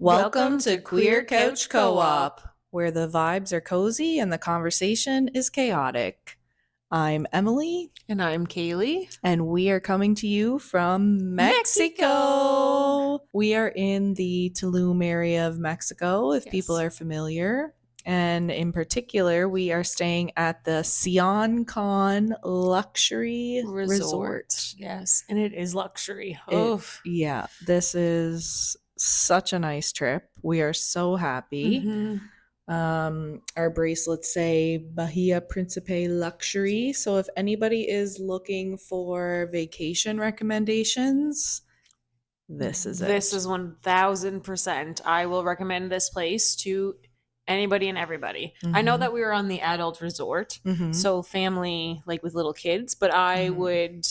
Welcome to Queer Couch Co-op, where the vibes are cozy and the conversation is chaotic. I'm Emily. And I'm Kaylee. And we are coming to you from Mexico. We are in the Tulum area of Mexico, if people are familiar. And in particular, we are staying at the Sion Con Luxury Resort. Yes, and it is luxury. This is such a nice trip. We are so happy. Our bracelets say Bahia Principe Luxury. So if anybody is looking for vacation recommendations, this is it. This is 1000%. I will recommend this place to anybody and everybody. I know that we were on the adult resort, so family, like with little kids, but I would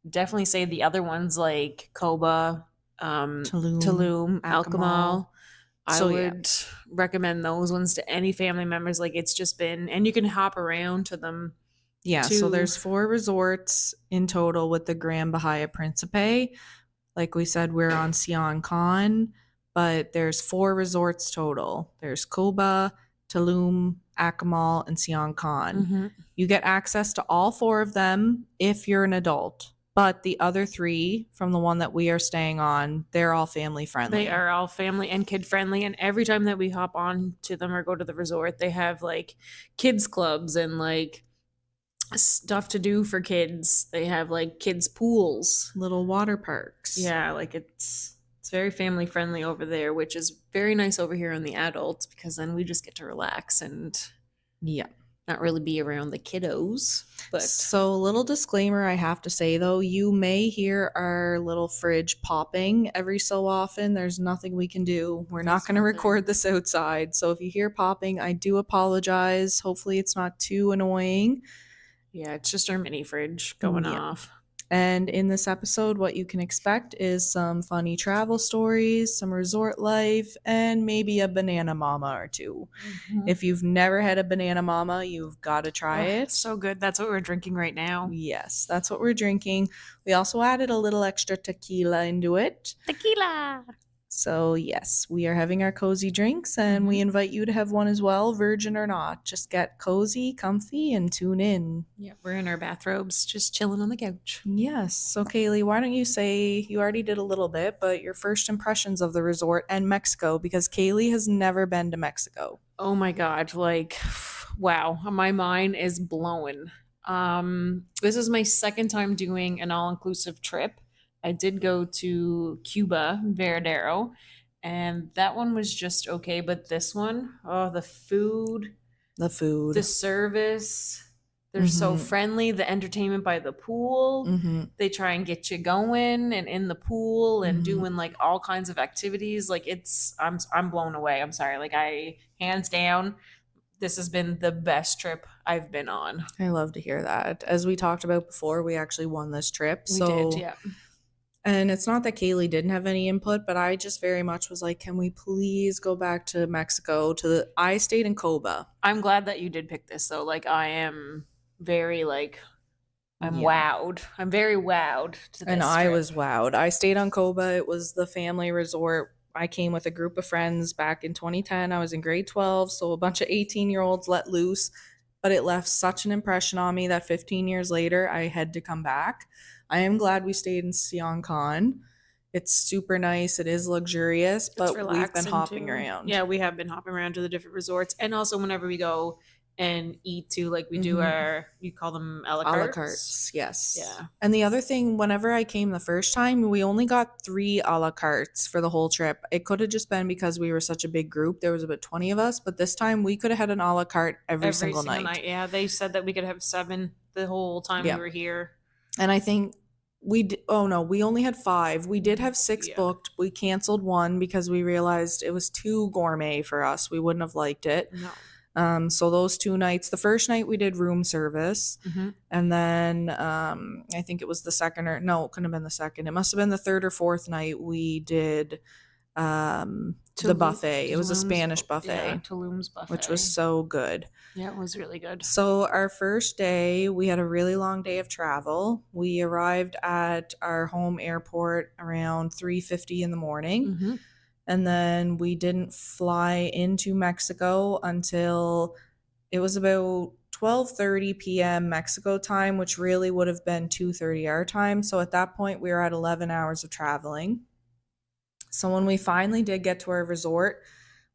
definitely say the other ones like Coba, Tulum, Alcamal. I would recommend those ones to any family members. Like, it's just been, and you can hop around to them. Yeah, so there's 4 resorts in total with the Grand Bahia Principe. Like we said, we're on Sion Con, but there's 4 resorts total. There's Coba, Tulum, Alcamal, and Sion Con. You get access to all 4 of them if you're an adult. But the other 3 from the one that we are staying on, they're all family friendly. They are all family and kid friendly. And every time that we hop on to them or go to the resort, they have like kids clubs and like stuff to do for kids. They have like kids pools, little water parks. Yeah, like it's very family friendly over there, which is very nice over here on the adults, because then we just get to relax and not really be around the kiddos. But so, little disclaimer I have to say though, you may hear our little fridge popping every so often. There's nothing we can do. We're not going to record this outside. So if you hear popping, I do apologize. Hopefully it's not too annoying. Yeah, it's just our mini fridge going off. And in this episode, what you can expect is some funny travel stories, some resort life, and maybe a banana mama or 2. If you've never had a banana mama, you've got to try it. So good. That's what we're drinking right now. Yes, that's what we're drinking. We also added a little extra tequila into it. Tequila! So yes, we are having our cozy drinks, and we invite you to have one as well, virgin or not. Just get cozy, comfy, and tune in. Yeah, we're in our bathrobes, just chilling on the couch. Yes. So Kaylee, why don't you say, you already did a little bit, but your first impressions of the resort and Mexico, because Kaylee has never been to Mexico. Oh my God, like, wow, my mind is blowing. This is my second time doing an all-inclusive trip. I did go to Cuba, Veradero, and that one was just okay. But this one, the food, the service, they're so friendly. The entertainment by the pool, they try and get you going and in the pool and doing like all kinds of activities. Like I'm blown away. I'm sorry. Like hands down, this has been the best trip I've been on. I love to hear that. As we talked about before, we actually won this trip. We did, yeah. And it's not that Kaylee didn't have any input, but I just very much was like, can we please go back to Mexico? I stayed in Coba. I'm glad that you did pick this though. Like, I am very I'm wowed. I'm very wowed to this And I trip. was wowed. I stayed on Coba. It was the family resort. I came with a group of friends back in 2010. I was in grade 12, so a bunch of 18-year-olds let loose. But it left such an impression on me that 15 years later, I had to come back. I am glad we stayed in Sion Con. It's super nice. It is luxurious, but we've been hopping around. Yeah, we have been hopping around to the different resorts. And also whenever we go and eat too, like we do you call them a la cartes? A la cartes, yes. Yeah. And the other thing, whenever I came the first time, we only got 3 a la cartes for the whole trip. It could have just been because we were such a big group. There was about 20 of us, but this time we could have had an a la carte every single night. Yeah, they said that we could have 7 the whole time we were here. And I think we only had 5. We did have 6 booked. We canceled 1 because we realized it was too gourmet for us. We wouldn't have liked it. No. So those 2 nights, the first night we did room service, and then I think it was the second it couldn't have been the second. It must have been the third or fourth night we did the buffet. It was a Spanish buffet. Tulum's buffet. Which was so good. Yeah, it was really good. So our first day, we had a really long day of travel. We arrived at our home airport around 3:50 in the morning. And then we didn't fly into Mexico until it was about 12:30 p.m. Mexico time, which really would have been 2:30 our time. So at that point we were at 11 hours of traveling. So when we finally did get to our resort,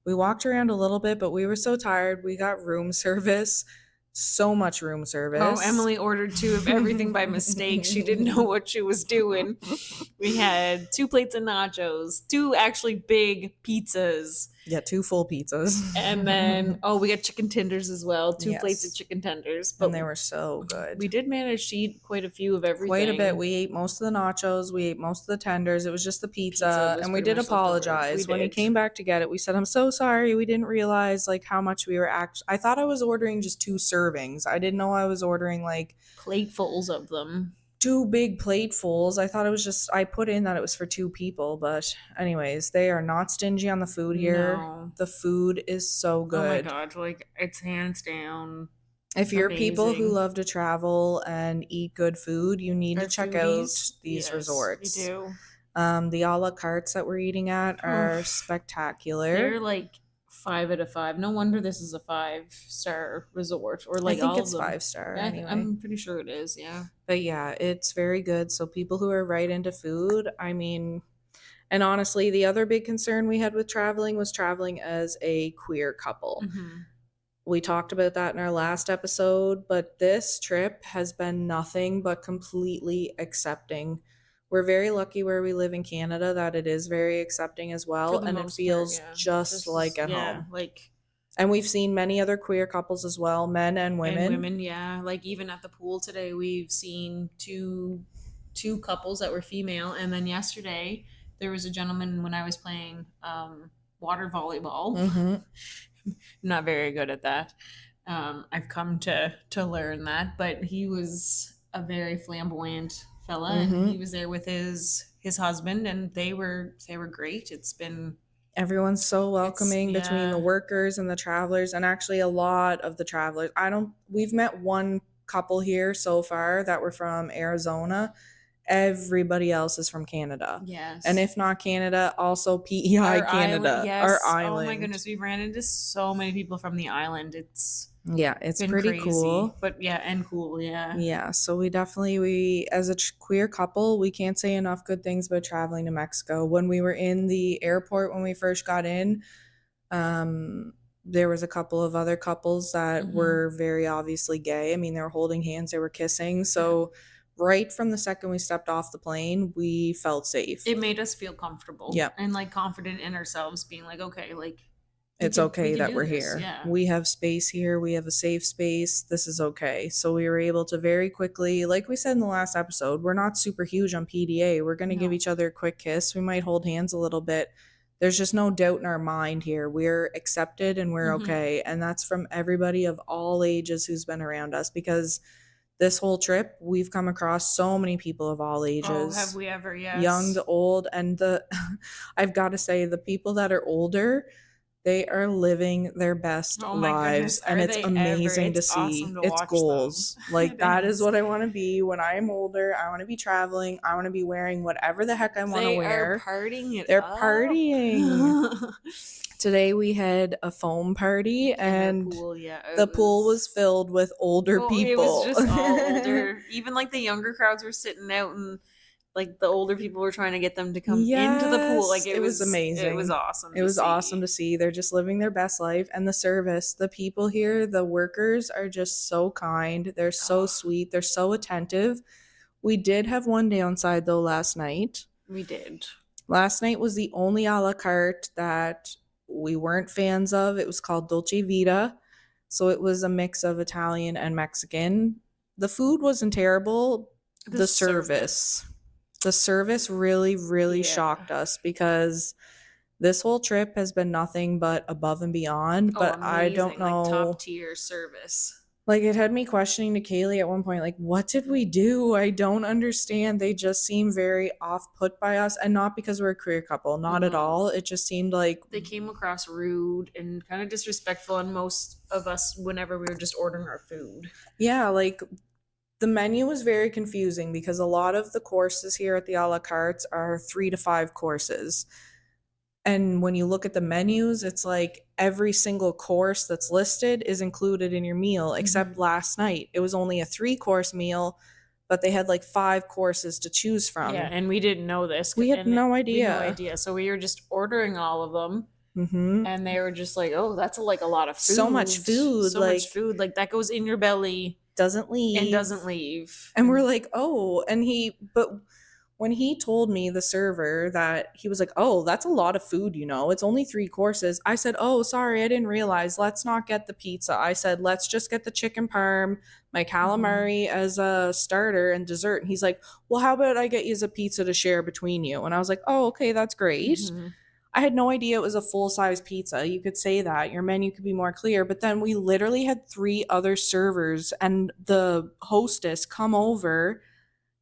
we walked around a little bit, but we were so tired. We got room service, so much room Oh, service. Emily ordered two of everything by mistake. She didn't know what she was doing. We had 2 plates of nachos, two actually big pizzas, Yeah, two full pizzas. and then we got chicken tenders as well. 2 plates of Yes. chicken tenders. And But they were so good. we did manage to eat quite a few of Quite a bit. everything. We ate most of the nachos. We ate most of the tenders. It was just the Pizza pizza. was And we pretty did much left over. We apologize. When we did. came back to get it, we said, I'm so sorry. We didn't realize like how much we were actually. I thought I was ordering just 2 servings. I didn't know I was ordering like Platefuls of them. 2 big platefuls. I thought it was just, I put in that it was for 2 people. But, anyways, they are not stingy on the food here. No. The food is so Oh my good. god, like it's hands down If you're people who amazing. love to travel and eat good food, you need Our to check out foodies, these yes, we resorts. do. The a la cartes that we're eating at are They're spectacular. like 5 out of 5. No wonder this is a 5-star resort, or I like think all of it's them. 5 star Yeah, anyway. I'm pretty sure it is. Yeah. But yeah, it's very good. So people who are right into food, I mean, and honestly, the other big concern we had with traveling was traveling as a queer couple. Mm-hmm. We talked about that in our last episode, but this trip has been nothing but completely accepting. We're very lucky where we live in Canada that it is very accepting as For well, the and it most part, feels yeah. just This like is at yeah, home. like And we've seen many other queer couples as well, men and and women. women, yeah. Like even at the pool today, we've seen two couples that were female, and then yesterday there was a gentleman when I was playing water volleyball. Mm-hmm. Not very good at that. I've come to learn that, but he was a very flamboyant fella, and he Mm-hmm. was there with his husband, and they were great. Everyone's so It's welcoming between the yeah. workers and the travelers, and actually a lot of the travelers. We've met one couple here so far that were from Arizona. Everybody else is from Canada. And Yes. if not Canada, also PEI Our island, Canada, our yes. Oh my island. goodness, we've ran into so many people from the island. It's Yeah, it's been pretty crazy, cool. but yeah, and cool, yeah. Yeah, so we as a queer couple, we can't say enough good things about traveling to Mexico. When we were in the airport when we first got in, there was a couple of other couples that Mm-hmm. were very obviously gay. I mean, they were holding hands, they were kissing. Yeah. So right from the second we stepped off the plane, we felt safe. It made us feel comfortable Yep. and like confident in ourselves, being like, okay, like It's we okay can that do we're this, here. yeah. We have space here. We have a safe space. This is okay. So we were able to very quickly, like we said in the last episode, we're not super huge on PDA. We're going to give No. each other a quick kiss. We might hold hands a little bit. There's just no doubt in our mind here. We're accepted and we're Mm-hmm. okay. And that's from everybody of all ages who's been around us because this whole trip, we've come across so many people of all Oh, have ages, we ever? young Yes. to old. And I've got to say, the people that are older, they are living their best Oh my lives, goodness, and are it's they ever? amazing to It's awesome see. to It's watch them. goals. Like, It that is is. what I want to be when I'm older. I want to be traveling. I want to be wearing whatever the heck I want to They are wear. partying it They're up. partying. Today we had a foam party, In our and pool, yeah, it the pool was. was filled with older Oh, it was people. just all older. Even like the younger crowds were sitting out, and like the older people were trying to get them to come into the pool. Like Yes, it was it was amazing. awesome It to was awesome see. to see. They're just living their best life. And the service, the people here, the workers are just so kind. They're so Oh, sweet. They're so attentive. We did have one downside though last night. we did. Last night was the only a la carte that we weren't fans of. It was called Dolce Vita. So it was a mix of Italian and Mexican. The food wasn't terrible. The The service. service. The service really, really Yeah. shocked us because this whole trip has been nothing but above and beyond. Oh, But I don't amazing. Like top know. tier service. Like, it had me questioning to Kaylee at one point, like, what did we do? I don't understand. They just seem very off put by us. And not because we're a queer couple, not at Mm-mm. all. It just seemed like, They came across rude and kind of disrespectful, and most of us, whenever we were just ordering our food. yeah, like the menu was very confusing because a lot of the courses here at the a la cartes are 3 to 5 courses. And when you look at the menus, it's like every single course that's listed is included in your meal, except Mhm. last night. It was only a 3-course meal, but they had like 5 courses to choose Yeah, from. and we didn't know this, We had and no we had no idea. idea. So we were just ordering all of them, Hmm. and they were just like, "Oh, that's like a lot of So much food. food, So much like, food. Like that goes in your belly doesn't and leave. doesn't leave." And we're And like, oh, but when he told me, the server, that he was like, oh, that's a lot of food, it's only 3 courses. I said, oh, sorry, I didn't realize. Let's not get the pizza. I said, let's just get the chicken parm, my Mhm. calamari as a starter and dessert. And he's like, well, how about I get you a pizza to share between you? And I was like, oh, okay, that's great. Mhm. I had no idea it was a full size pizza. You could say that. Your menu could be more clear. But then we literally had 3 other servers and the hostess come over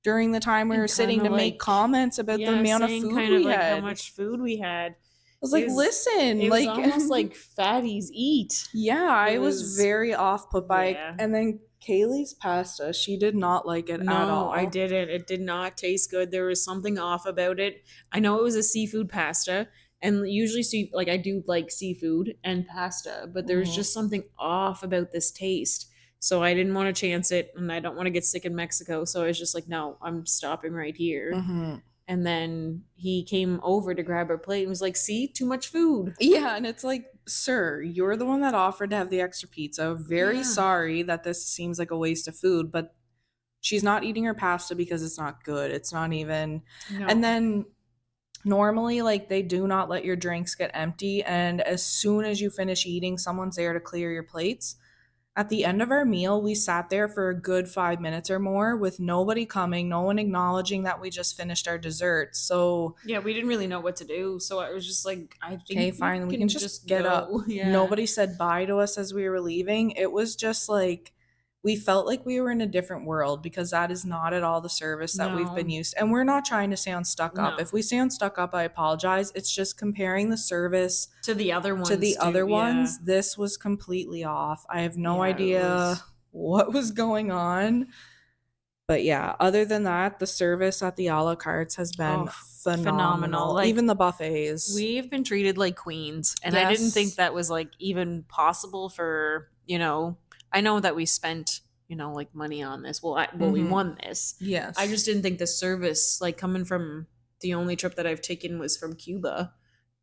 during the time we were And kind sitting of to make like, comments about the yeah, amount of saying food kind of we like how had. I much food we had. was It like, was listen, it was like, almost like fatties eat. yeah, It I was was very off put by it. yeah. And then Kaylee's pasta, she did not like it at No, I all. didn't. It did not taste good. There was something off about it. I know it was a seafood pasta, and usually like I do like seafood and pasta, but there was Hmm. just something off about this taste. So I didn't want to chance it, and I don't want to get sick in Mexico. So I was just like, no, I'm stopping right here. Hmm. And then he came over to grab our plate and was like, "See, too much food." Yeah, and it's like, sir, you're the one that offered to have the extra pizza. Very Yeah. sorry that this seems like a waste of food, but she's not eating her pasta because it's not good. It's not even. And No. then normally, like, they do not let your drinks get empty. And as soon as you finish eating, someone's there to clear your plates. At the end of our meal, we sat there for a good 5 minutes or more with nobody coming, no one acknowledging that we just finished our dessert. So, Yeah, we didn't really know what to do. So I was just like, I okay, think we fine, we can can just just get up. go. Yeah. Nobody said bye to us as we were leaving. It was just like, we felt like we were in a different world because that is not at all the service that we've been No. used. And we're not trying to sound stuck up. No. If we sound stuck up, I apologize. It's just comparing the service To the other to ones the too. other Yeah. ones. This was completely off. I have no Yeah, it idea was. what was going on. But yeah, other than that, the service at the a la cartes has been Oh, phenomenal. phenomenal. Even Like the buffets. we've been treated like queens, and I didn't think Yes. that was like even possible for, I know that we spent, like money on this. Well, we Mm-hmm. won this. I Yes. just didn't think the service, like coming from the only trip that I've taken was from Cuba,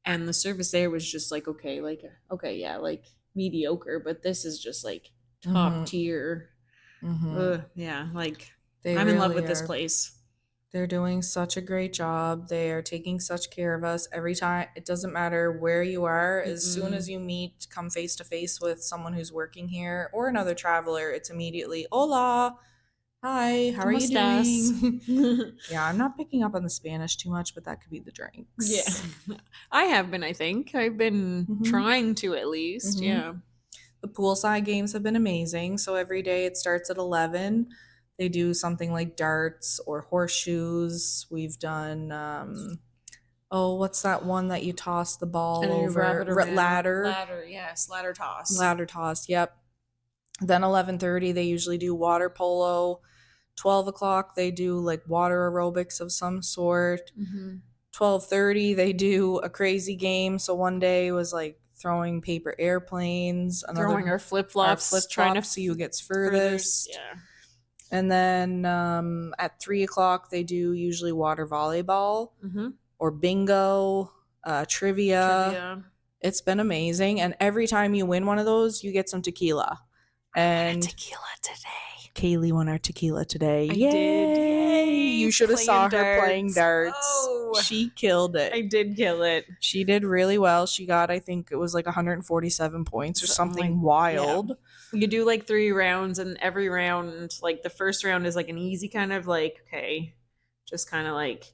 and the service there was just like okay, yeah, like mediocre, but this is just like top Mm-hmm. tier. Mm-hmm. Yeah, like They I'm in love really with this are. place. They're doing such a great job. They are taking such care of us every time. It doesn't matter where you are. As soon as Mm-mm. you come face to face with someone who's working here or another traveler, it's immediately, hola, hi, how are ¿Cómo you estás? doing? Yeah, I'm not picking up on the Spanish too much, but that could be the Yeah. drinks. I have been, I think. I've been Mm-hmm. trying to at least. Mm-hmm. Yeah. The poolside games have been amazing. So every day it starts at 11. They do something like darts or horseshoes. We've done, oh, what's that one that you toss the I ball know you wrap over? it around. Ladder. Ladder, yes, ladder toss. Ladder toss. Yep. Then 11:30 they usually do water polo. 12 o'clock they do like water aerobics of some sort. Hmm. 12:30 they do a crazy game. So one day was like throwing paper airplanes. Throwing Another our flip our flops, flip trying to flops. See who gets further. furthest. Yeah. And then at 3 o'clock they do usually water volleyball Mm-hmm. or bingo, trivia. Trivia. It's been amazing. And every time you win one of those, you get some tequila. And Tequila today. Kaylee won our tequila today. I did. Yay! Yay! You should have saw Playing her playing darts. darts. Oh, She killed it. I did kill it. She did really well. She got, I think it was like 147 points or Something like, something yeah. wild. You do like 3 rounds, and every round, like the first round is like an easy kind of like, okay, just kind of like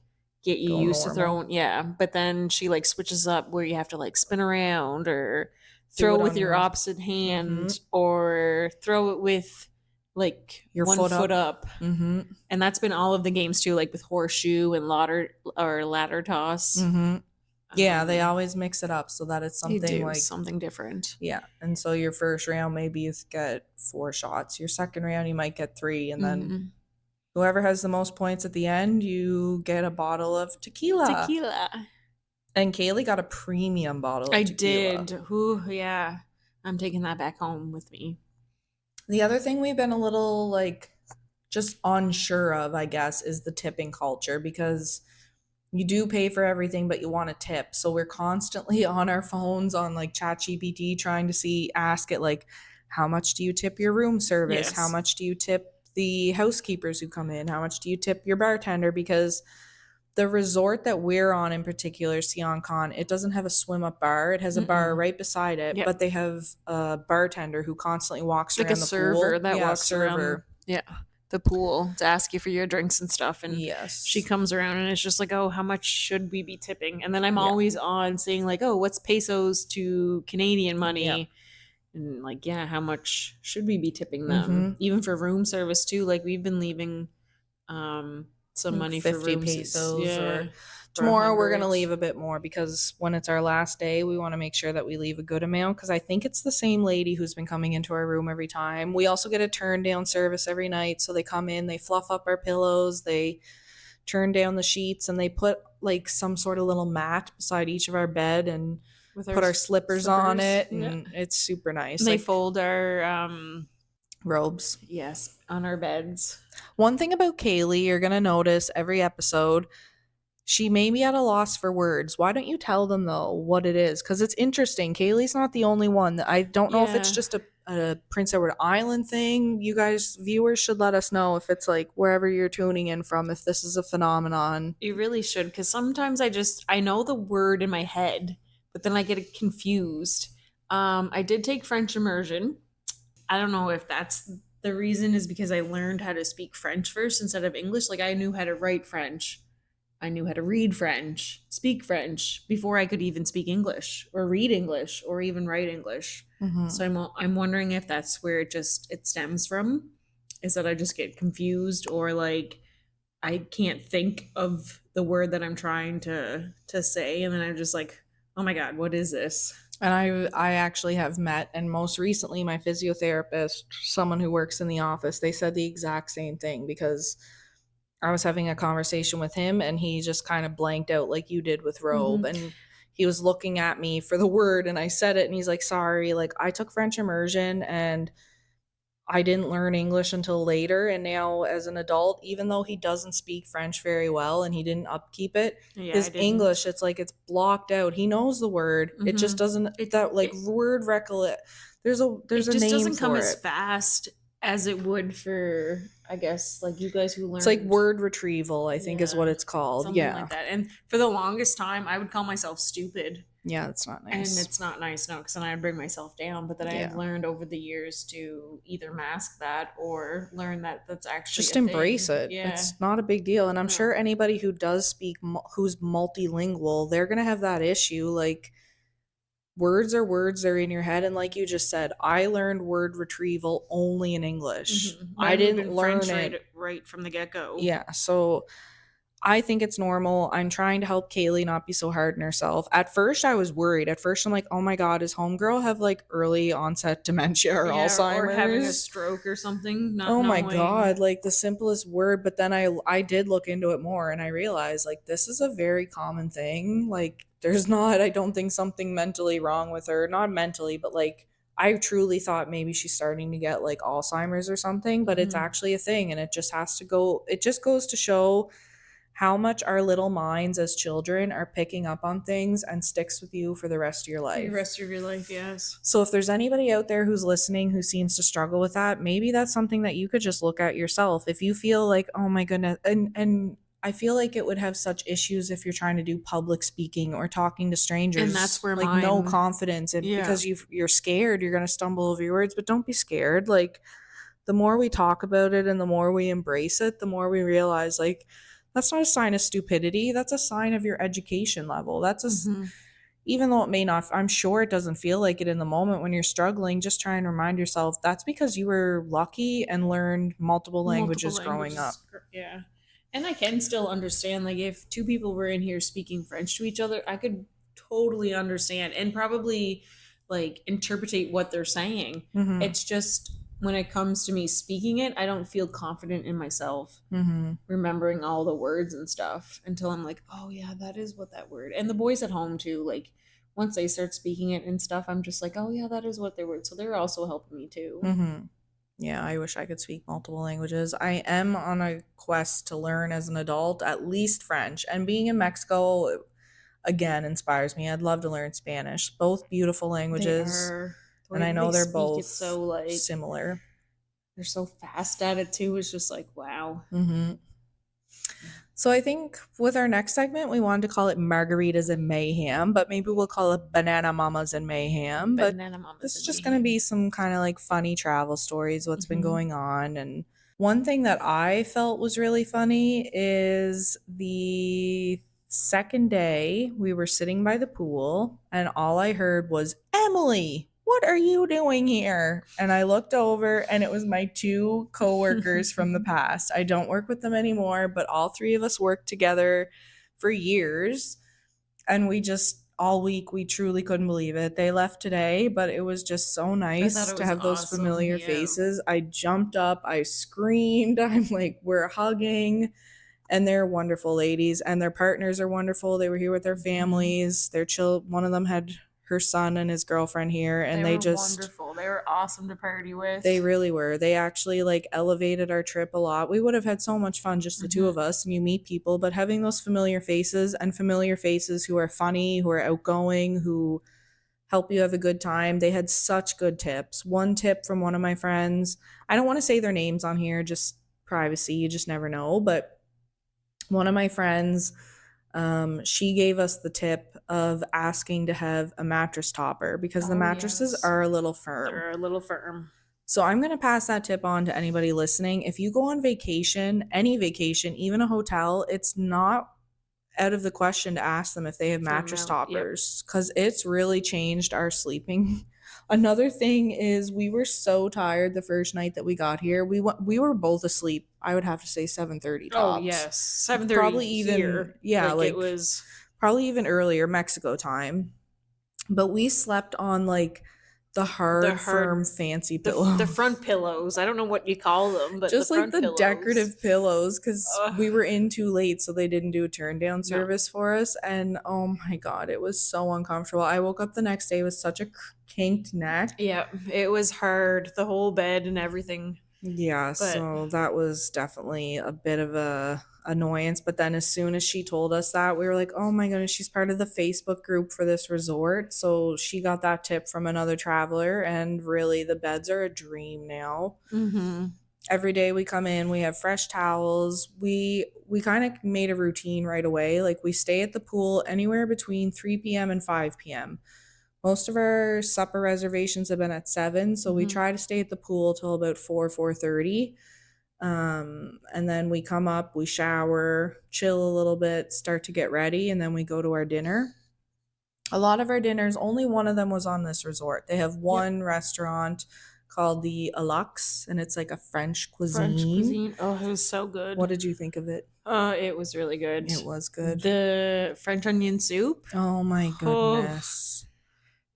get you Go used to normal. throwing. Yeah. But then she like switches up where you have to like spin around or Do throw it with on your your opposite hand Mhm. or throw it with like Your one foot foot up. up. Mm-hmm. And that's been all of the games too, like with horseshoe and ladder toss. Mm-hmm. Yeah, they Um, always mix it up so that it's they something do like, something different. yeah. And so your first round, maybe you get 4 shots. Your second round, you might get 3. And then Mhm. whoever has the most points at the end, you get a bottle of tequila. Tequila. And Kaylee got a premium bottle I of tequila. did. Ooh, yeah. I'm taking that back home with me. The other thing we've been a little like just unsure of, I guess, is the tipping culture because you do pay for everything, but you want a tip. So we're constantly on our phones on like ChatGPT trying to ask it like, how much do you tip your room service? How Yes. much do you tip the housekeepers who come in? How much do you tip your bartender? Because the resort that we're on in particular, Sion Con, it doesn't have a swim up bar. It has a bar Mm-mm. right beside it, Yep. but they have a bartender who constantly walks Like a around the server pool. that Yeah, walks around, server. yeah, the pool to ask you for your drinks and stuff. And she Yes. comes around and it's just like, oh, how much should we be tipping? And then I'm Yeah. always on saying, like, oh, what's pesos to Canadian Yep. money? And like, yeah, how much should we be tipping them? Mm-hmm. Even for room service too. Like we've been leaving some Like money for 50 rooms. pesos, Yeah. or For a tomorrow we're going to hundred. leave a bit more because when it's our last day, we want to make sure that we leave a good amount because I think it's the same lady who's been coming into our room every time. We also get a turn down service every night. So they come in, they fluff up our pillows, they turn down the sheets, and they put like some sort of little mat beside each of our bed and With our put our slippers on slippers. it. Yeah. And it's super And nice. they Like fold our robes. yes, on our beds. One thing about Kaylee, you're going to notice every episode, she may be at a loss for words. Why don't you tell them though what it is? Because it's interesting. Kaylee's not the only one. I don't know if it's Yeah. just a Prince Edward Island thing. You guys, viewers, should let us know if it's like wherever you're tuning in from, if this is a phenomenon. You really should, because sometimes I know the word in my head, but then I get confused. I did take French immersion. I don't know if that's the reason is because I learned how to speak French first instead of English. Like I knew how to write French, I knew how to read French, speak French before I could even speak English or read English or even write English. Mm-hmm. So I'm wondering if that's where it stems from, is that I just get confused or like I can't think of the word that I'm trying to say, and then I'm just like, oh my god, what is this? And I actually have met, and most recently my physiotherapist, someone who works in the office, they said the exact same thing because I was having a conversation with him and he just kind of blanked out like you did with robe, Mm-hmm. and he was looking at me for the word and I said it and he's like, sorry, like I took French immersion and I didn't learn English until later. And now, as an adult, even though he doesn't speak French very well and he didn't upkeep it, Yeah, I his didn't. English, it's like it's blocked out. He knows the word. It just Mm-hmm. doesn't, It that like it word recollect. There's it a just name doesn't come for as it. fast as it would for I guess like you guys who It's like learned. word retrieval, I think is what Yeah, it's called. something Yeah. like that. And for the longest time, I would call myself stupid. Yeah, it's not And nice. it's not nice, no, because then I'd bring myself down. But then I have Yeah. learned over the years to either mask that or learn that that's actually Just a embrace thing. it. Yeah. It's not a big deal. And I'm No. sure anybody who does speak, who's multilingual, they're going to have that issue. Like, words are words, they're in your head. And like you just said, I learned word retrieval only in English. I Mine would have didn't been learn French it. right from the get go. Yeah. So I think it's normal. I'm trying to help Kaylee not be so hard on herself. At first, I was worried. At first, I'm like, oh my God, is homegirl have like early onset dementia or Yeah, or having a Alzheimer's? stroke or something, not Oh my knowing. God, like the simplest word. But then I did look into it more and I realized like this is a very common thing. Like, there's not, I don't think something mentally wrong with her. Not mentally, but like, I truly thought maybe she's starting to get like Alzheimer's or something, but it's Hmm. actually a thing and it just has to go, it just goes to show how much our little minds as children are picking up on things and sticks with you for the rest of your For the life. rest of your life, yes. So if there's anybody out there who's listening who seems to struggle with that, maybe that's something that you could just look at yourself. If you feel like, "Oh my goodness," and I feel like it would have such issues if you're trying to do public speaking or talking to And that's strangers, where like no mine, confidence and yeah. because you're scared, you're going to stumble over your words, but don't be scared. Like the more we talk about it and the more we embrace it, the more we realize like that's not a sign of stupidity. That's a sign of your education level. Hmm. Even though it may not, I'm sure it doesn't feel like it in the moment when you're struggling, just try and remind yourself that's because you were lucky and learned multiple Multiple languages growing up. languages, yeah. And I can still understand, like, if two people were in here speaking French to each other, I could totally understand and probably, like, interpretate what they're saying. Mm-hmm. It's just when it comes to me speaking it, I don't feel confident in myself Mm-hmm. remembering all the words and stuff until I'm like, oh yeah, that is what that word. And the boys at home too, like once they start speaking it and stuff, I'm just like, oh yeah, that is what they were. So they're also helping me too. Mm-hmm. Yeah, I wish I could speak multiple languages. I am on a quest to learn as an adult at least French. And being in Mexico, again, inspires me. I'd love to learn Spanish. Both beautiful They languages. are the And way I that know they they're speak it both so like similar. they're so fast at it too. It's just like wow. Mm-hmm. So I think with our next segment, we wanted to call it Margaritas and Mayhem, but maybe we'll call it Banana Mamas and Mayhem. But Banana mamas this is and just going to be mayhem. some kind of like funny travel stories, what's been Hmm. going on. And one thing that I felt was really funny is the second day we were sitting by the pool, and all I heard was, Emily, what are you doing here? And I looked over, and it was my two coworkers from the past. I don't work with them anymore, but all three of us worked together for years. And we just, all week, we truly couldn't believe it. They left today, but it was just so I thought nice it to was have those awesome. familiar Yeah. faces. I jumped up, I screamed, I'm like, we're hugging. And they're wonderful ladies, and their partners are wonderful. They were here with their Mhm. families. They're chill. One of them had her son and his girlfriend here, They and were wonderful. They were awesome to party with. they really were. They actually like elevated our trip a lot. We would have had so much fun just the two Hmm. of us, and you meet people, but having those familiar faces who are funny, who are outgoing, who help you have a good time. They had such good tips. One tip from one of my friends, I don't want to say their names on here, just privacy, you just never know, but one of my friends, she gave us the tip of asking to have a mattress topper because the Oh mattresses yes, are a little firm. they're a little firm. So I'm going to pass that tip on to anybody listening. If you go on vacation, any vacation, even a hotel, it's not out of the question to ask them if they have For mattress yep. toppers because it's really changed our sleeping. Another thing is we were so tired the first night that we got here. We were both asleep. I would have to say 7:30 Oh tops. yes, 7:30 Probably even here. yeah, Like it like was probably even earlier Mexico time. But we slept on like the the hard, firm, hard, fancy the pillows. front pillows. I don't know what you call them, but the Just like front the pillows. decorative pillows because Ugh, we were in too late, so they didn't do a turn down no. service for us. And oh my god, it was so uncomfortable. I woke up the next day with such a kinked neck. Yeah, it was hard. The whole bed and everything. Yeah, But so that was definitely a bit of a annoyance. But then as soon as she told us that, we were like, oh my goodness, she's part of the Facebook group for this resort. So she got that tip from another traveler, and really the beds are a dream now. hmm. Every day we come in, we have fresh towels. We kind of made a routine right away. Like we stay at the pool anywhere between 3 p.m. and 5 p.m. Most of our supper reservations have been at 7, so we Hmm. try to stay at the pool till about 4:30. And then we come up, we shower, chill a little bit, start to get ready, and then we go to our dinner. A lot of our dinners, only one of them was on this resort. They have Yep. one restaurant called the Alux, and it's like a French French cuisine. cuisine. Oh, it was so What good. did you think of it? It was really good. It was good. The French onion soup. Oh my Oh, goodness.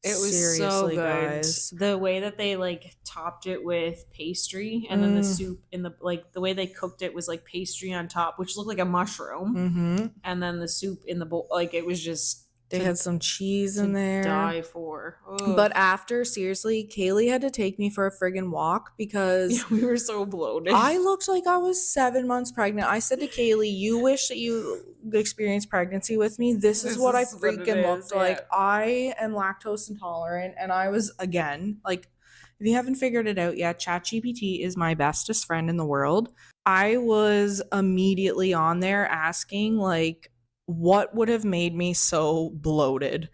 it was so Seriously, good. guys. The way that they like topped it with pastry and then the Mm, soup in the like the way they cooked it was like pastry on top, which looked like a mushroom, mm-hmm. and then the soup in the bowl like it was just They had some cheese in to there. die for. Ugh. But after, seriously, Kaylee had to take me for a friggin' walk Yeah, because we were so bloated. I looked like I was 7 months pregnant. I said to Kaylee, you wish that you experienced pregnancy with me. This is This what I is what it freaking is. looked Yeah. like. I am lactose intolerant, and I was, again, like, if you haven't figured it out yet, ChatGPT is my bestest friend in the world. I was immediately on there asking, like, what would have made me so bloated?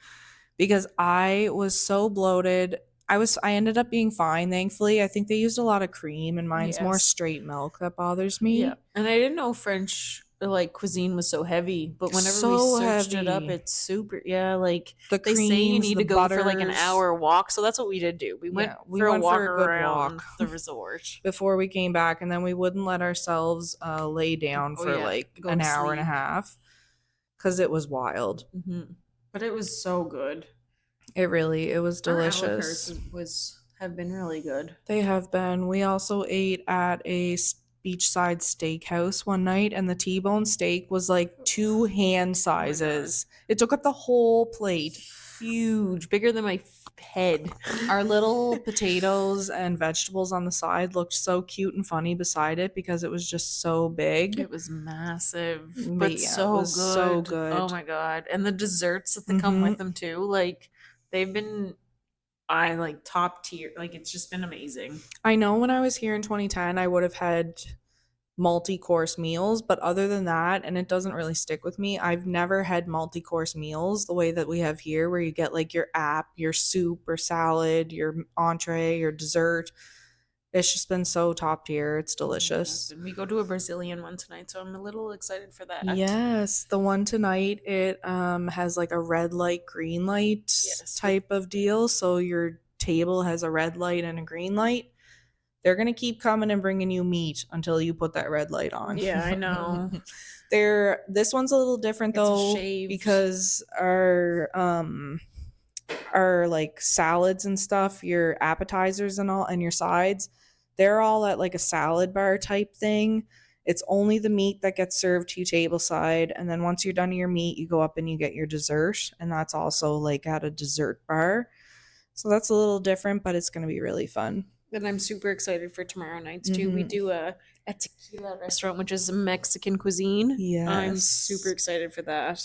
Because I was so bloated. I ended up being fine, thankfully. I think they used a lot of cream and mine's more Yes. straight milk that bothers Yeah. me. And I didn't know French like cuisine was so heavy, but whenever we So searched it up, heavy. it's super yeah, like The they say you creams, need the to go for like an butters. hour walk. So that's what we did do. We went Yeah, we for a went walk for a good around walk the resort. before we came back, and then we wouldn't let ourselves lay down Oh for yeah, like go an to hour and a sleep. half because it was wild. Hmm. But it was so good. It was Our a la carte delicious. was have been really good. They have been. We also ate at a beachside steakhouse one night, and the T-bone steak was like two hand sizes. It took up the whole plate. Huge, bigger than my head. Our little potatoes and vegetables on the side looked so cute and funny beside it because it was just so big. It was massive, But but yeah, it so was so good. good. Oh my god. And the desserts that they come with them too, like they've been I like top tier. Like it's just been amazing. I know when I was here in 2010, I would have had multi-course meals, but other than that, and it doesn't really stick with me, I've never had multi-course meals the way that we have here, where you get like your app, your soup or salad, your entree, your dessert. It's just been so top tier. It's delicious. We go to a Brazilian one tonight, so I'm a little excited for that. Yes, the one tonight, it has like a red light, green light type of deal. So your table has a red light and a green light. They're gonna keep coming and bringing you meat until you put that red light on. Yeah, I know. This one's a little different though, because our like salads and stuff, your appetizers and all, and your sides, they're all at like a salad bar type thing. It's only the meat that gets served to you tableside, and then once you're done your meat, you go up and you get your dessert, and that's also like at a dessert bar. So that's a little different, but it's going to be really fun. And I'm super excited for tomorrow nights too. We do a tequila restaurant, which is Mexican cuisine. Yes. I'm super excited for that.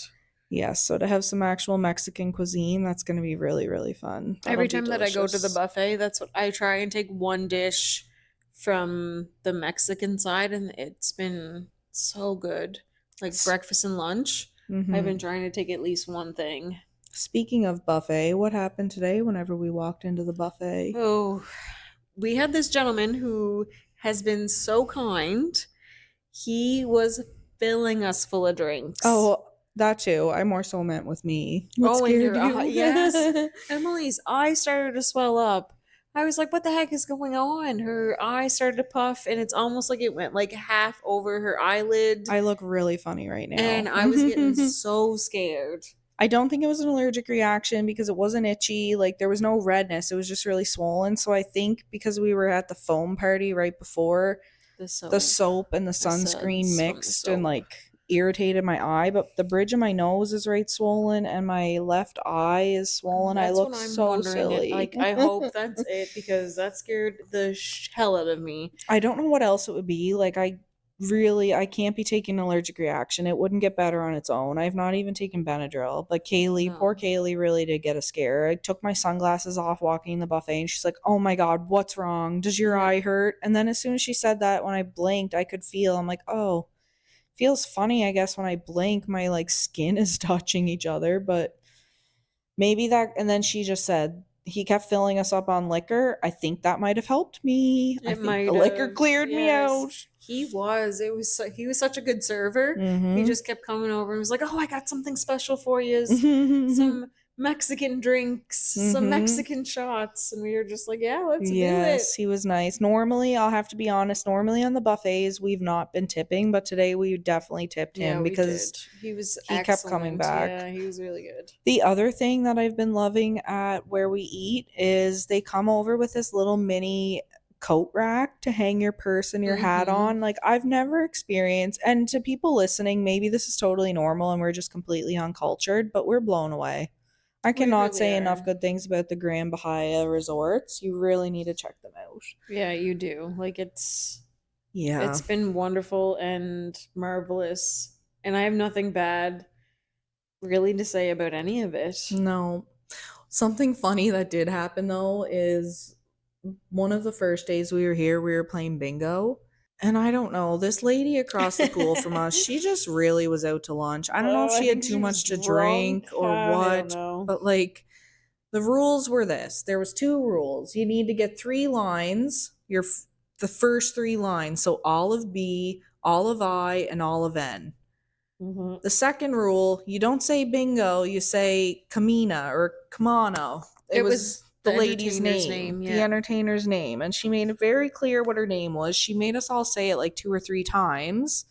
Yes, so to have some actual Mexican cuisine, that's going to be really, really fun. Every time that I go to the buffet, that's what I try and take one dish from the Mexican side, and it's been so good. Like breakfast and lunch, I've been trying to take at least one thing. Speaking of buffet, what happened today whenever we walked into the buffet? Oh, we had this gentleman who has been so kind. He was filling us full of drinks. Oh, that too. I more so meant with me. What scared you? Yes. Emily's eyes started to swell up. I was like, what the heck is going on? Her eyes started to puff, and it's almost like it went like half over her eyelid. I look really funny right now. And I was getting so scared. I don't think it was an allergic reaction because it wasn't itchy. Like there was no redness. It was just really swollen. So I think because we were at the foam party right before, the soap and the sunscreen mixed and like irritated my eye. But the bridge of my nose is right swollen and my left eye is swollen. I look so silly. Like I hope that's it because that scared the hell out of me. I don't know what else it would be. Like I can't be taking an allergic reaction. It wouldn't get better on its own. I've not even taken Benadryl. But poor Kaylee really did get a scare. I took my sunglasses off walking the buffet and she's like, oh my God, what's wrong? Does your eye hurt? And then as soon as she said that, when I blinked, I could feel, I'm like, oh, feels funny, I guess, when I blink, my like skin is touching each other, but maybe that, and then she just said, he kept filling us up on liquor. I think that might have helped me. I think the liquor cleared me out. He was such a good server. He just kept coming over and was like, oh, I got something special for you. Some Mexican drinks, some Mexican shots. And we were just like, yeah, let's do it. Yes, he was nice. Normally, I'll have to be honest, normally on the buffets, we've not been tipping, but today we definitely tipped him because he kept coming back. Yeah, he was really good. The other thing that I've been loving at where we eat is they come over with this little mini coat rack to hang your purse and your hat on. Like I've never experienced, and to people listening, maybe this is totally normal and we're just completely uncultured, but we're blown away. I cannot say enough good things about the Grand Bahia resorts. You really need to check them out. Yeah, you do. Like it's been wonderful and marvelous. And I have nothing bad really to say about any of it. No. Something funny that did happen though is one of the first days we were here, we were playing bingo. And I don't know, this lady across the pool from us, she just really was out to lunch. I don't know if she had too much to drink or what, but like the rules were this. There was 2 rules. You need to get 3 lines, the first 3 lines. So all of B, all of I, and all of N. The second rule, you don't say bingo, you say Kamina or Kamano. It was the lady's name, the entertainer's name. And she made it very clear what her name was. She made us all say it like 2 or 3 times.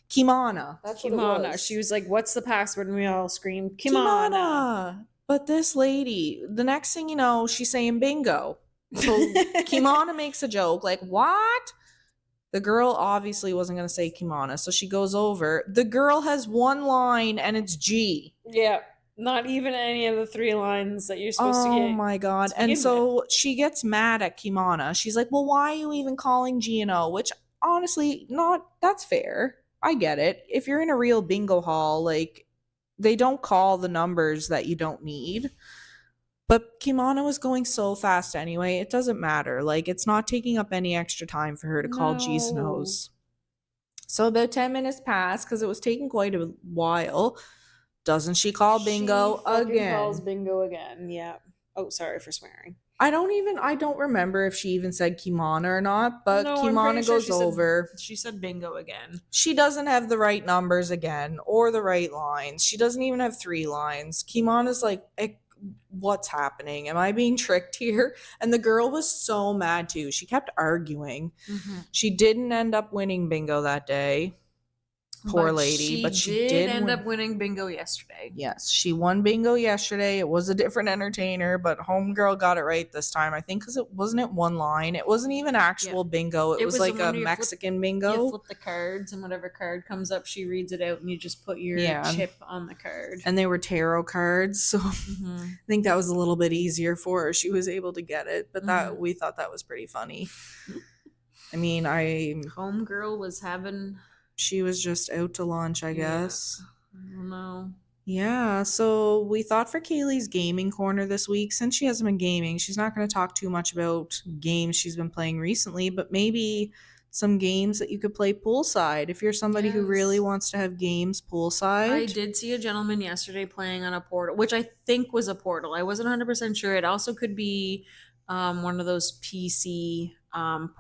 Kimana. That's what it was. She was like, what's the password? And we all screamed, Kimana. But this lady, the next thing you know, she's saying bingo. So Kimana makes a joke like, what? The girl obviously wasn't going to say Kimana, so she goes over. The girl has one line and it's G. Yeah, not even any of the 3 lines that you're supposed to Oh get my god. to And begin with. so she gets mad at Kimana. She's like, "Well, why are you even calling G and O?" Which honestly, not that's fair. I get it. If you're in a real bingo hall, like they don't call the numbers that you don't need. But Kimana was going so fast anyway, it doesn't matter. Like it's not taking up any extra time for her to call G's and No. O's. So about 10 minutes passed because it was taking quite a while. Doesn't she call She bingo fucking calls again? bingo again. Yeah. Oh, sorry for swearing. I don't remember if she even said Kimana or not, but No, I'm pretty Kimana sure goes over. she said bingo again. She doesn't have the right numbers again or the right lines. She doesn't even have 3 lines. Kimana's like, what's happening? Am I being tricked here? And the girl was so mad too. She kept arguing. Mm-hmm. She didn't end up winning bingo that day. Poor But lady, she but she did did end win. up winning bingo yesterday. Yes, she won bingo yesterday. It was a different entertainer, but homegirl got it right this time. I think because it wasn't one line. It wasn't even Yeah. actual bingo. It It was was the like a one where Mexican you bingo. flip the cards, and whatever card comes up, she reads it out, and you just put your Yeah, chip on the card. and they were tarot cards, so Mm-hmm. I think that was a little bit easier for her. She was able to get it, but that Mhm. we thought that was pretty funny. I mean, Homegirl was having. she was just out to lunch, I Yeah. guess. I don't know. Yeah, so we thought for Kaylee's gaming corner this week, since she hasn't been gaming, she's not going to talk too much about games she's been playing recently, but maybe some games that you could play poolside if you're somebody who really Yes. wants to have games I poolside. did see a gentleman yesterday playing on a portal, which I think was a portal. I wasn't 100% sure. It also could be one of those PC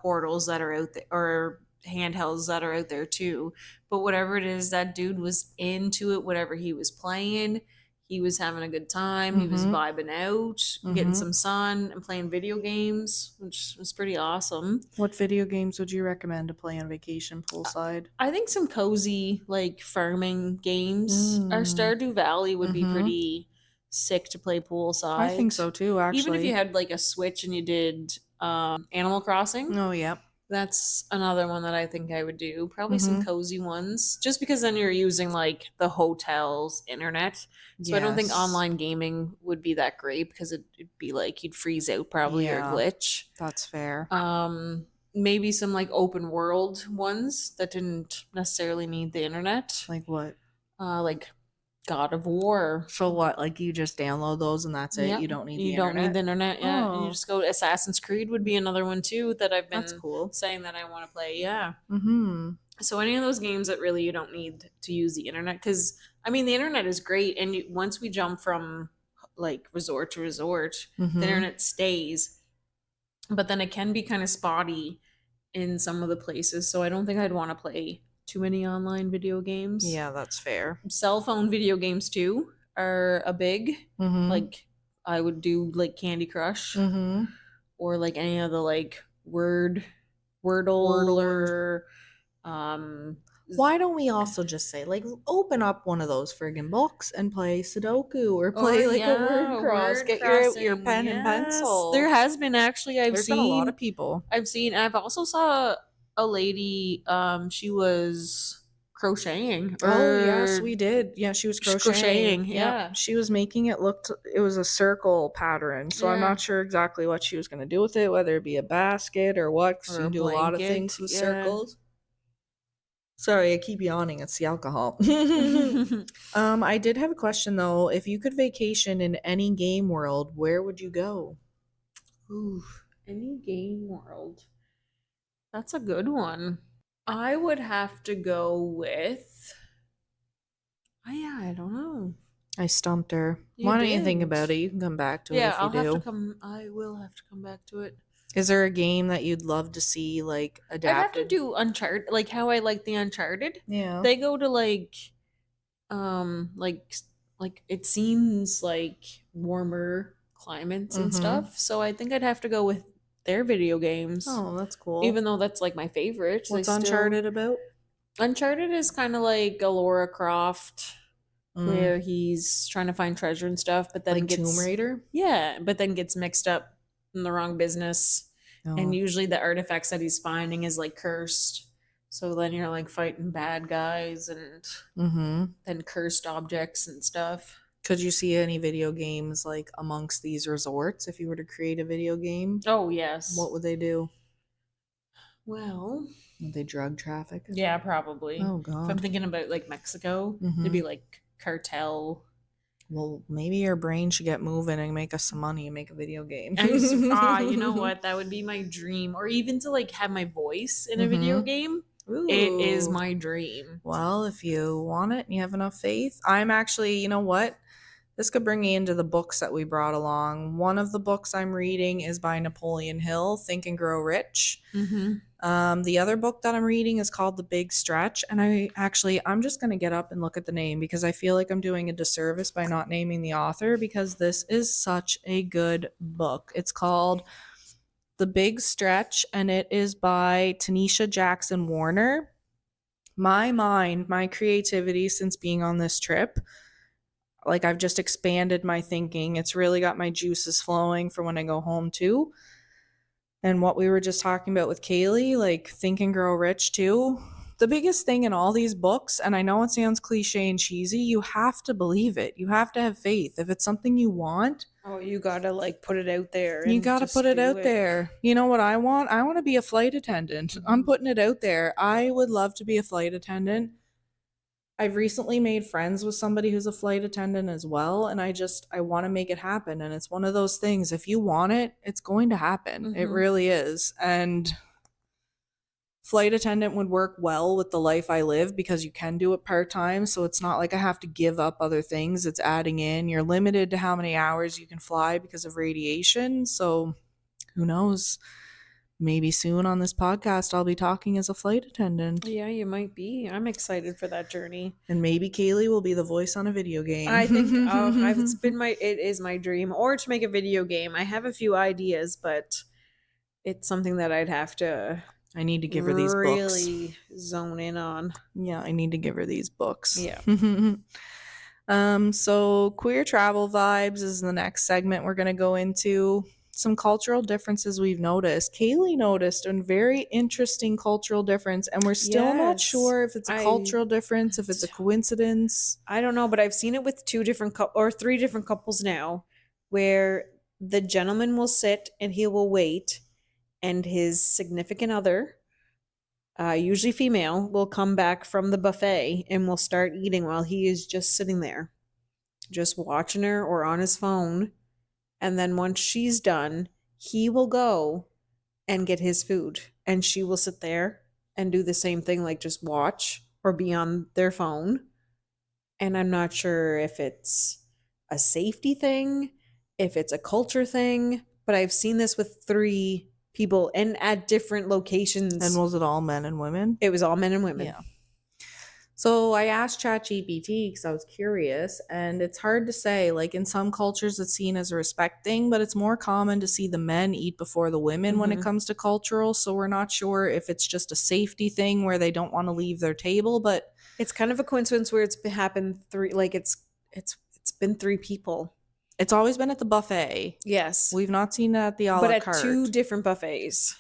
portals that are out there, or handhelds that are out there too. But whatever it is, that dude was into it, whatever he was playing. He was having a good time. He was Mm-hmm. vibing out, getting Mm-hmm. some sun, and playing video games, which was pretty awesome. What video games would you recommend to play on vacation poolside? I think some cozy like farming games. Our Mm. Stardew Valley would be Mm-hmm. pretty sick to play I think poolside. so too, Even if you actually. had like a Switch and you did Animal Crossing, Oh, yeah. that's another one that I think I would do. Probably some Mm-hmm. cozy ones, just because then you're using like the hotel's internet. So I don't think Yes. online gaming would be that great because it'd be like you'd freeze out probably or Yeah, glitch. that's fair. Maybe some like open world ones that didn't necessarily need the internet, Like what? like God of War. So what? Like you just download those and that's it? Yep, You don't need the you don't need internet? the internet. Yeah, and you Oh, just go. Assassin's Creed would be another one too that I've that's been cool. saying that I want to play. Yeah. Mm-hmm. So any of those games that really you don't need to use the internet, because I mean the internet is great, and once we jump from like resort to resort, the Mm-hmm. internet stays, but then it can be kind of spotty in some of the places. So I don't think I'd want to play too many online video games. Yeah, that's fair. Cell phone video games too are a big, Mm-hmm. like I would do like Candy Crush, Mm-hmm. or like any of the like Wordle, Wordle. or um Why don't we also just say, like, open up one of those friggin' books and play Sudoku or or play like a word yeah, cross? word Get your crossing. pen and Yes. There pencil. has been actually There's been a lot of people. I've also saw a lady, she was crocheting, Oh, yes, or we did. Yeah, she was crocheting. crocheting, Yep. yeah. She was making it was a circle pattern. So I'm Yeah. not sure exactly what she was going to do with it, whether it be a basket or what, 'cause Or you a can do a lot of blanket, things with yeah. circles. Sorry, I keep yawning. It's the alcohol. I did have a question though. If you could vacation in any game world, where would you go? Ooh, any game world. That's a good one. I would have to go with. Oh, yeah, I don't know. I stumped her. You Why don't you think did. about it? You can come back to it Yeah, if you do. I will have to come back to it. Is there a game that you'd love to see like I'd have to adapted? do Uncharted, like how I like the Uncharted. Yeah. They go to um, like, like it seems like warmer climates and Mm-hmm. stuff. So I think I'd have to go with their video games, Oh, that's cool. even though that's like my favorite. They What's still Uncharted about? Uncharted is kind of like a Laura Croft, Mm, where he's trying to find treasure and stuff, but then like Tomb gets Raider? yeah, but then gets mixed up in the wrong business. And Oh. usually the artifacts that he's finding is like cursed. So then you're like fighting bad guys and Mm-hmm. then cursed objects and stuff. Could you see any video games like amongst these resorts if you were to create a video game? Oh, What yes. would they do? Well, Would they drug traffic? yeah, probably. Oh If I'm God. thinking about like Mexico, it'd Mm-hmm. be like cartel. Well, maybe your brain should get moving and make us some money and make a video game. You know what? That would be my dream. Or even to like have my voice in a video Mm-hmm. game. It is Ooh. my dream. Well, if you want it and you have enough faith, I'm actually, you know what? This could bring me into the books that we brought along. One of the books I'm reading is by Napoleon Hill, Think and Grow Rich. Mm-hmm. The other book that I'm reading is called The Big Stretch. And I'm just going to get up and look at the name because I feel like I'm doing a disservice by not naming the author because this is such a good book. It's called The Big Stretch and it is by Tanisha Jackson Warner. My mind, my creativity since being on this trip, like I've just expanded my thinking. It's really got my juices flowing for when I go home too. And what we were just talking about with Kaylee, like Think and Grow Rich too. The biggest thing in all these books, and I know it sounds cliche and cheesy, you have to believe it. You have to have faith. If it's something you want, Oh, you gotta like put it out there you and got to put just it do out it. there. You know what I want? I want to be a flight attendant. I'm Mm-hmm. putting it out there. I would love to be a flight attendant. I've recently made friends with somebody who's a flight attendant as well, and I want to make it happen. And it's one of those things. If you want it, it's going to happen. It Mm-hmm. really is. And flight attendant would work well with the life I live because you can do it part time. So it's not like I have to give up other things. It's adding in. You're limited to how many hours you can fly because of radiation. So who knows? Maybe soon on this podcast, I'll be talking as a flight attendant. Yeah, you might be. I'm excited for that journey. And maybe Kaylee will be the voice on a video I think game. it is my dream or to make a video game. I have a few ideas, but it's something that I'd have to I need to give her these books. really zone in on. Yeah, I need to give her these books. Yeah. So queer travel vibes is the next segment we're going to go into. Some cultural differences we've noticed. Kaylee noticed a very interesting cultural difference, and we're still not Yes. sure if it's a cultural difference, if it's a coincidence. I don't know, but I've seen it with three different couples now where the gentleman will sit and he will wait and his significant other, usually female, will come back from the buffet and will start eating while he is just sitting there, just watching her or on his phone. And then once she's done, he will go and get his food. And she will sit there and do the same thing, like just watch or be on their phone. And I'm not sure if it's a safety thing, if it's a culture thing, but I've seen this with three people and at different locations. And was it all men and women? It was all men and women. Yeah. So I asked ChatGPT because I was curious, and it's hard to say. Like in some cultures, it's seen as a respect thing, but it's more common to see the men eat before the women when it comes to cultural. So we're not sure if it's just a safety thing where they don't want to leave their table, but It's kind of a coincidence where it's happened it's been three people. it's always been at the buffet. Yes. We've not seen it at the a But la at carte. two different buffets.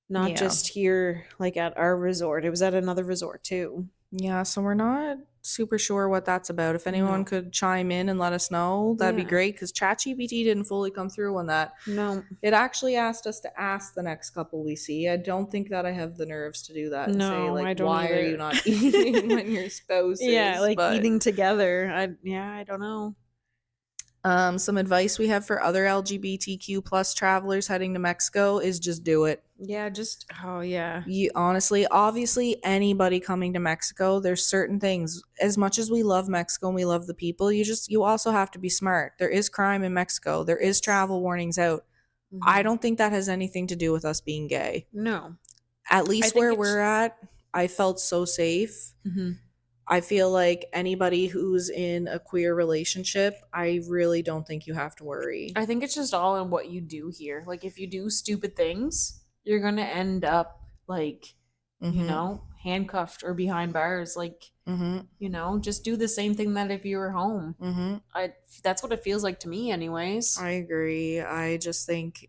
Not Yeah. just here, like at our resort. It was at another resort too. Yeah, so we're not super sure what that's about. If anyone No. could chime in and let us know, that'd be Yeah. great because ChatGPT didn't fully come through on that. No. It actually asked us to ask the next couple we see. I don't think that I have the nerves to do that and say, No, I like, don't why are either. you not eating when your spouse Yeah, is? like But eating together. I don't know. some advice we have for other LGBTQ plus travelers heading to Mexico is just do it. Yeah, oh yeah. You honestly, obviously, anybody coming to Mexico, there's certain things. As much as we love Mexico and we love the people, you also have to be smart. There is crime in Mexico. There is travel warnings out. I don't think that has anything to do with us being gay. No. At least think where it's- we're at, I felt so safe. I feel like anybody who's in a queer relationship, I really don't think you have to worry. I think it's just all in what you do here. Like if you do stupid things, you're gonna end up like, you know, handcuffed or behind bars. Like, you know, just do the same thing that if you were home. That's what it feels like to me, anyways. I agree. I just think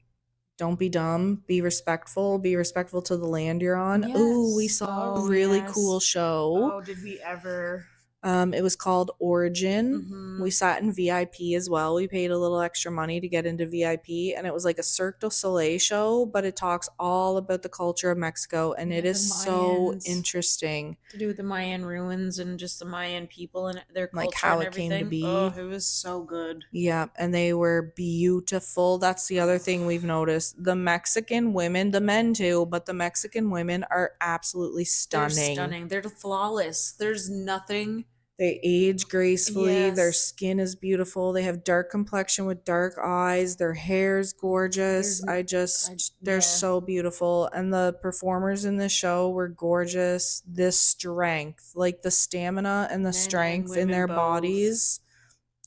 Don't be dumb. Be respectful. Be respectful to the land you're on. Ooh, we Yes. saw a Oh, really cool yes. show. Oh, did we ever? It was called Origin. Mm-hmm. We sat in VIP as well. We paid a little extra money to get into VIP, and it was like a Cirque du Soleil show, but it talks all about the culture of Mexico, and Yeah, it the is so Mayans. interesting, To do with the Mayan ruins and just the Mayan people and their like culture how and it came to everything. Oh, be. it was so good. Yeah, and they were beautiful. That's the other thing we've noticed. The Mexican women, the men too, but the Mexican women are absolutely They're stunning. stunning. They're flawless. There's nothing. They age gracefully. Their Yes. skin is beautiful. They have dark complexion with dark eyes. Their hair is gorgeous. There's, They're yeah. so beautiful. And the performers in the show were gorgeous. This strength, like the stamina and the Men and strength in women their both. bodies,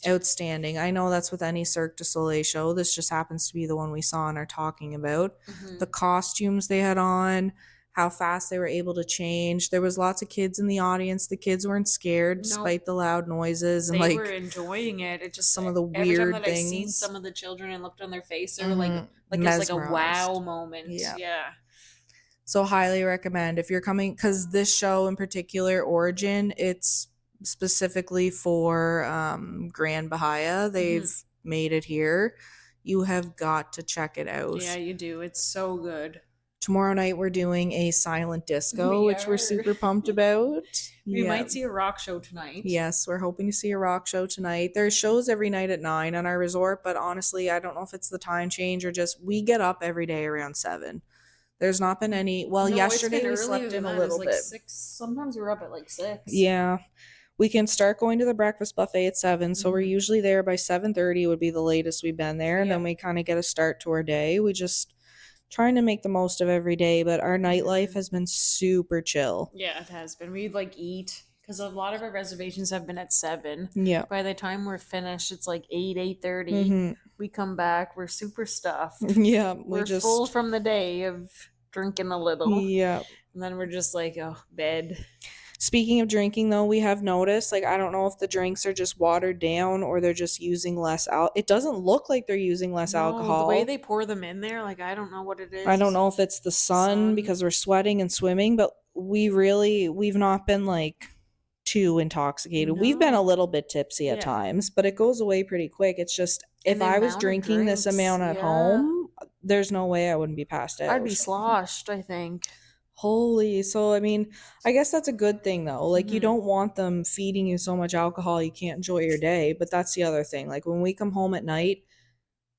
outstanding. I know that's with any Cirque du Soleil show. This just happens to be the one we saw and are talking about. Mm-hmm. The costumes they had on, how fast they were able to change. There was lots of kids in the audience. The kids weren't scared Nope. despite the loud noises and They were like enjoying it. It just some of the every time weird that I seen things. some of the children and looked on their face, they were like it was like a wow Mesmerized. moment. Yeah. Yeah. So highly recommend if you're coming, because this show in particular, Origin, it's specifically for Grand Bahia. Mm-hmm. They've made it here. You have got to check it out. Yeah, you do. It's so good. Tomorrow night we're doing a silent disco, We which we're are. super pumped about. We Yeah. might see a rock show tonight. Yes, we're hoping to see a rock show tonight. There's shows every night at 9 on our resort, but honestly, I don't know if it's the time change or just we get up every day around 7. There's not been any. Well, No, it's yesterday been we earlier slept than in a that. It's little like bit. 6. Sometimes we're up at like 6. Yeah. We can start going to the breakfast buffet at 7, so we're Mhm. usually there by 7:30 would be the latest we've been there, and then Yep. we kind of get a start to our day. We just trying to make the most of every day, but our nightlife has been super chill. Yeah, it has been. We like eat because a lot of our reservations have been at 7. Yeah. By the time we're finished, it's like 8, 8:30. Mhm. We come back, we're super stuffed. Yeah, we We're full just from the day of drinking a little. yeah. And then we're just like, oh, bed. Speaking of drinking though, we have noticed like I don't know if the drinks are just watered down or they're just using less it doesn't look like they're using less No, the way alcohol. they pour them in there, like I don't know what it I don't is. know if it's the sun Sun. because we're sweating and swimming, but we've not been like too intoxicated. We've been a No. little bit tipsy at Yeah. times, but it goes away pretty quick. It's just And if the I was amount of drinking this drinks, amount at yeah. home, there's no way I wouldn't be passed I'd out. be sloshed, I think. Holy. So, I mean, I guess that's a good thing though. Like, you Hmm. don't want them feeding you so much alcohol you can't enjoy your day. But that's the other thing. Like, when we come home at night,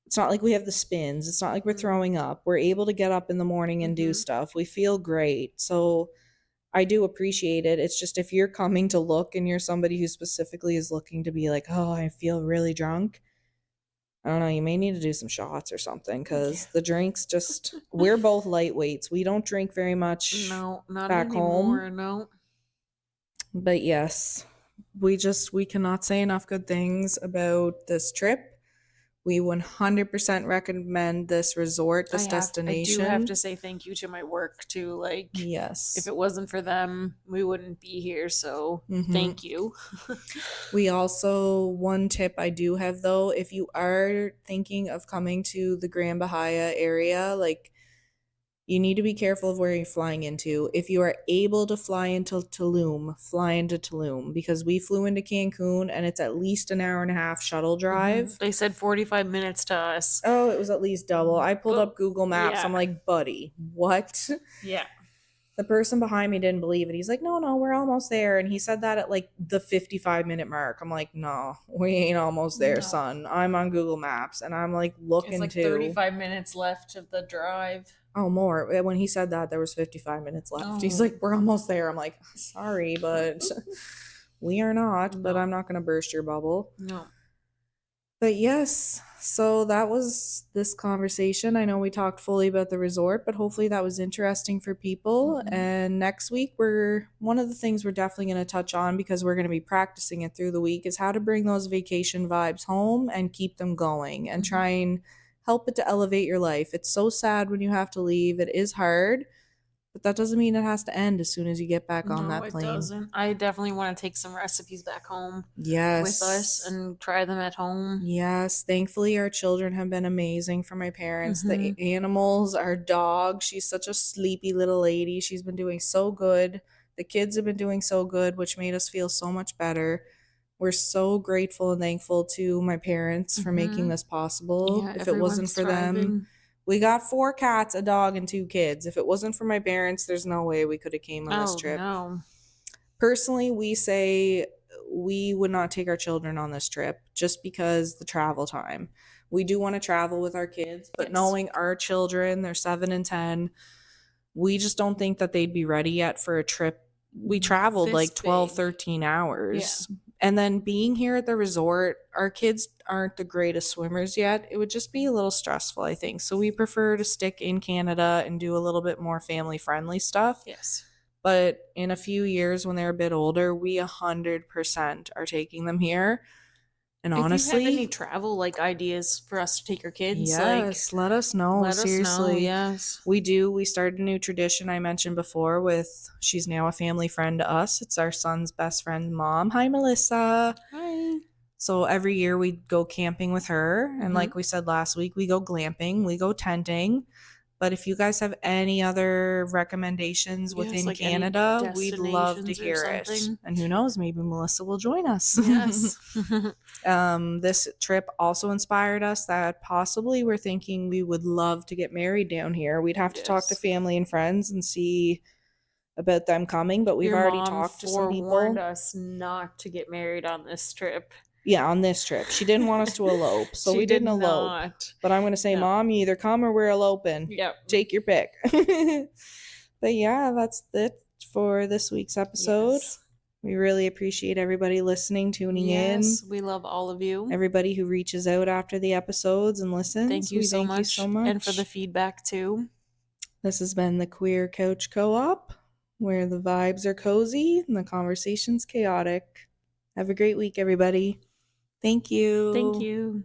it's not like we have the spins. It's not like we're throwing up. We're able to get up in the morning and do Hmm. stuff. We feel great. So, I do appreciate it. It's just if you're coming to look and you're somebody who specifically is looking to be like, oh, I feel really drunk. I don't know, you may need to do some shots or something because the drinks just, we're both lightweights. We don't drink very much No, not back home. anymore. No. But yes, we cannot say enough good things about this trip. We 100% recommend this resort, this I do have destination. to say thank you to my work too. Like, if Yes. it wasn't for them, we wouldn't be here. So Mm-hmm. thank you. We also, one tip I do have though, if you are thinking of coming to the Grand Bahia area, like you need to be careful of where you're flying into. If you are able to fly into Tulum, fly into Tulum because we flew into Cancun and it's at least an hour and a half shuttle drive. They said 45 minutes to us. Oh, it was at least double. I pulled But up Google Maps. yeah. I'm like, buddy, what? Yeah. The person behind me didn't believe it. He's like, no, no, we're almost there. And he said that at like the 55-minute mark. I'm like, no, we ain't almost there, No. son. I'm on Google Maps and I'm like It's looking like to. 35 minutes left of the drive. Oh, more. When he said that, there was 55 minutes left. He's Oh. like, we're almost there. I'm like, sorry, but we are not. But No. I'm not going to burst your bubble. No. But yes, so that was this conversation. I know we talked fully about the resort, but hopefully that was interesting for people. Mhm. And next week, one of the things we're definitely going to touch on because we're going to be practicing it through the week is how to bring those vacation vibes home and keep them going and try and help it to elevate your life. It's so sad when you have to leave. It is hard, But that doesn't mean it has to end as soon as you get back on No, that it plane. doesn't. I definitely want to take some recipes back home with us Yes. and try them at home. Yes, thankfully our children have been amazing for my parents. The Mm-hmm. animals, our dog, she's such a sleepy little lady. She's been doing so good. The kids have been doing so good, which made us feel so much better. We're so grateful and thankful to my parents for making Mm-hmm. this possible. Yeah, If it wasn't everyone's for them, thriving. we got 4 cats, a dog, and 2 kids. If it wasn't for my parents, there's no way we could have came on this Oh trip. no. Personally, we say we would not take our children on this trip just because the travel time. We do want to travel with our kids, but Yes. knowing our children, they're 7 and 10, we just don't think that they'd be ready yet for a trip. We traveled This like 12, big. 13 Yeah. hours. And then being here at the resort, our kids aren't the greatest swimmers yet. It would just be a little stressful, I think. So we prefer to stick in Canada and do a little bit more family friendly stuff. Yes. But in a few years, when they're a bit older, we 100% are taking them here. And If you have any honestly, travel like ideas for us to take our kids, like yes, let us know. let us know. Seriously. Yes. We do. We started a new tradition I mentioned before with she's now a family friend to us. It's our son's best friend's mom. Hi, Melissa. Hi. So every year we go camping with her. And Mm-hmm. like we said last week, we go glamping, we go tenting. But if you guys have any other recommendations Yes, within like any Canada, we'd love to destinations or hear it. something. And who knows, maybe Melissa will join us. Yes. This trip also inspired us that possibly we're thinking we would love to get married down here. We'd have to talk to Yes. family and friends and see about them coming, but we've Your already mom talked to some forewarned people. us not to get married on this trip. Yeah, on this trip. She didn't want us to elope, so She we did didn't elope. not. But I'm going to say, No. Mom, you either come or we're eloping. Yep. Take your pick. But yeah, that's it for this week's episode. Yes. We really appreciate everybody listening, tuning in, Yes, we love all of you. everybody who reaches out after the episodes and Thank listens. you We so thank you much. so And for the much. feedback too. This has been the Queer Couch Co op, where the vibes are cozy and the conversation's chaotic. Have a great week, everybody. Thank Thank you. you.